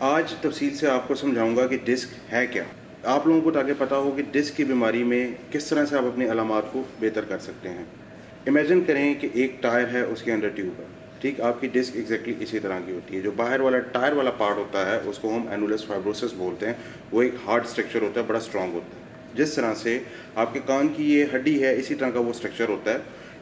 آج تفصیل سے آپ کو سمجھاؤں گا کہ ڈسک ہے کیا، آپ لوگوں کو تاکہ پتہ ہو کہ ڈسک کی بیماری میں کس طرح سے آپ اپنی علامات کو بہتر کر سکتے ہیں۔ امیجن کریں کہ ایک ٹائر ہے، اس کے اندر ٹیوب ہے، ٹھیک، آپ کی ڈسک ایگزیکٹلی اسی طرح کی ہوتی ہے۔ جو باہر والا ٹائر والا پارٹ ہوتا ہے اس کو ہم اینولس فائبروسس بولتے ہیں، وہ ایک ہارڈ اسٹرکچر ہوتا ہے، بڑا اسٹرانگ ہوتا ہے۔ جس طرح سے آپ کے کان کی یہ ہڈی ہے، اسی طرح کا وہ اسٹرکچر ہوتا ہے،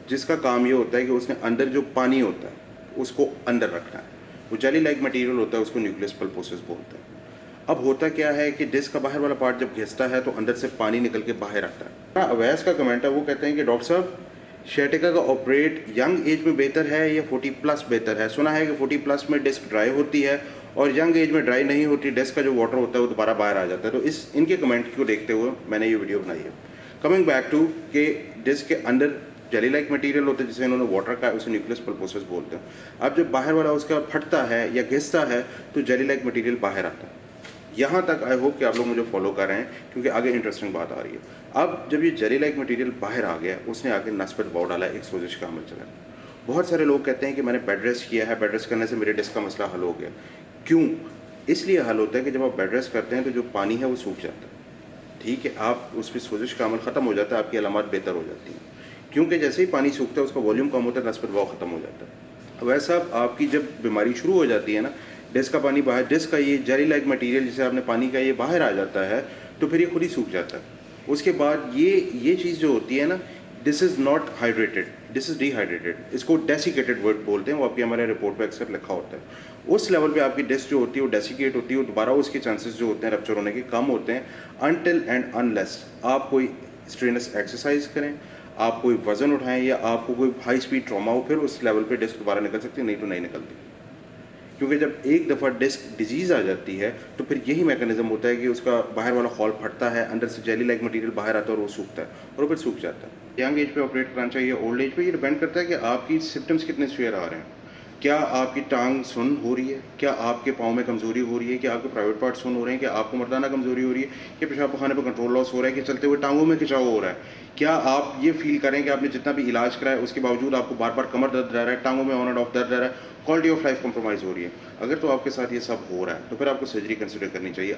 جس کا کام یہ ہوتا ہے کہ اس نے اندر جو پانی ہوتا ہے اس کو اندر رکھنا ہے۔ وہ جیلی لائک مٹیریل ہوتا ہے، اس کو نیوکلیس پلپوسس بولتے ہیں۔ اب ہوتا کیا ہے کہ ڈسک کا باہر والا پارٹ جب گھستا ہے تو اندر سے پانی نکل کے باہر آتا ہے۔ اویس کا کمنٹ ہے، وہ کہتے ہیں کہ ڈاکٹر صاحب شیٹیکا کا آپریٹ ینگ ایج میں بہتر ہے یا 40+ بہتر ہے؟ سنا ہے کہ 40+ میں ڈسک ڈرائی ہوتی ہے اور ینگ ایج میں ڈرائی نہیں ہوتی، ڈسک کا جو واٹر ہوتا ہے وہ دوبارہ باہر آ جاتا ہے۔ تو ان کے کمنٹ کو دیکھتے ہوئے میں نے یہ ویڈیو بنائی ہے۔ کمنگ بیک ٹو کہ ڈسک کے اندر جیلی لائک مٹیریل ہوتا ہے جسے انہوں نے واٹر کا، اسے نیوکلیس پلپوسس بولتے ہیں۔ اب جب باہر والا اس کا پھٹتا ہے یا گھستا ہے تو جیلی لائک مٹیریل باہر آتا ہے۔ یہاں تک آئی ہوپ کہ آپ لوگ مجھے فالو کر رہے ہیں، کیونکہ آگے انٹرسٹنگ بات آ رہی ہے۔ اب جب یہ جیلی لائک مٹیریل باہر آ گیا، اس نے آگے نس پر دباؤ ڈالا، ایک سوزش کا عمل چلا۔ بہت سارے لوگ کہتے ہیں کہ میں نے بیڈ ریسٹ کیا ہے، بیڈ ریسٹ کرنے سے میرے ڈسک کا مسئلہ حل ہو گیا۔ کیوں؟ اس لیے حل ہوتا ہے کہ جب آپ بیڈ ریسٹ کرتے ہیں تو جو پانی ہے وہ سوکھ جاتا ہے، ٹھیک ہے، آپ اس پہ سوزش کا عمل ختم ہو جاتا ہے، آپ کی علامات بہتر ہو جاتی ہیں، کیونکہ جیسے ہی پانی سوکھتا ہے اس کا والیوم کم ہوتا ہے، نس پر دباؤ ختم ہو جاتا ہے۔ ویسا آپ کی جب بیماری شروع ہو جاتی ہے نا، ڈسک کا پانی باہر، ڈسک کا یہ جیلی لائک مٹیریل جسے آپ نے پانی کا یہ باہر آ جاتا ہے تو پھر یہ خود ہی سوکھ جاتا ہے۔ اس کے بعد یہ چیز جو ہوتی ہے نا، this is not hydrated, this is dehydrated, اس کو ڈیسیکیٹڈ ورڈ بولتے ہیں، وہ آپ کی ہمارے رپورٹ پہ اکثر لکھا ہوتا ہے۔ اس لیول پہ آپ کی ڈسک جو ہوتی ہے وہ ڈیسیکیٹ ہوتی ہے، اور دوبارہ اس کے چانسز جو ہوتے ہیں رپچر ہونے کے کم ہوتے ہیں، انٹل اینڈ انلیس آپ کوئی اسٹرینس ایکسرسائز کریں، آپ کوئی وزن اٹھائیں، یا آپ کو کوئی ہائی اسپیڈ ٹراما ہو، پھر اس لیول پہ ڈسک دوبارہ نکل سکتی ہے، نہیں تو نہیں نکلتی۔ کیونکہ جب ایک دفعہ ڈسک ڈیزیز آ جاتی ہے تو پھر یہی میکانزم ہوتا ہے کہ اس کا باہر والا خول پھٹتا ہے، اندر سے جیلی لائک مٹیریل باہر آتا ہے اور وہ سوکھتا ہے، اور وہ پھر سوکھ جاتا ہے۔ ینگ ایج پہ آپریٹ کرنا چاہیے، اولڈ ایج پہ، یہ ڈیپینڈ کرتا ہے کہ آپ کی سمٹمس کتنے سویئر آ رہے ہیں۔ کیا آپ کی ٹانگ سن ہو رہی ہے؟ کیا آپ کے پاؤں میں کمزوری ہو رہی ہے؟ کیا آپ کے پرائیویٹ پارٹ سن ہو رہے ہیں؟ کیا آپ کو مردانہ کمزوری ہو رہی ہے؟ کیا پیشاب پخانے پہ کنٹرول لاس ہو رہا ہے؟ کہ چلتے ہوئے ٹانگوں میں کھچاؤ ہو رہا ہے؟ کیا آپ یہ فیل کریں کہ آپ نے جتنا بھی علاج کرایا اس کے باوجود آپ کو بار بار کمر درد رہ رہا ہے، ٹانگوں میں آن اینڈ آف درد رہ رہا ہے، کوالٹی آف لائف کمپرومائز ہو رہی ہے؟ اگر تو آپ کے ساتھ یہ سب ہو رہا ہے تو پھر آپ کو سرجری کنسیڈر کرنی چاہیے۔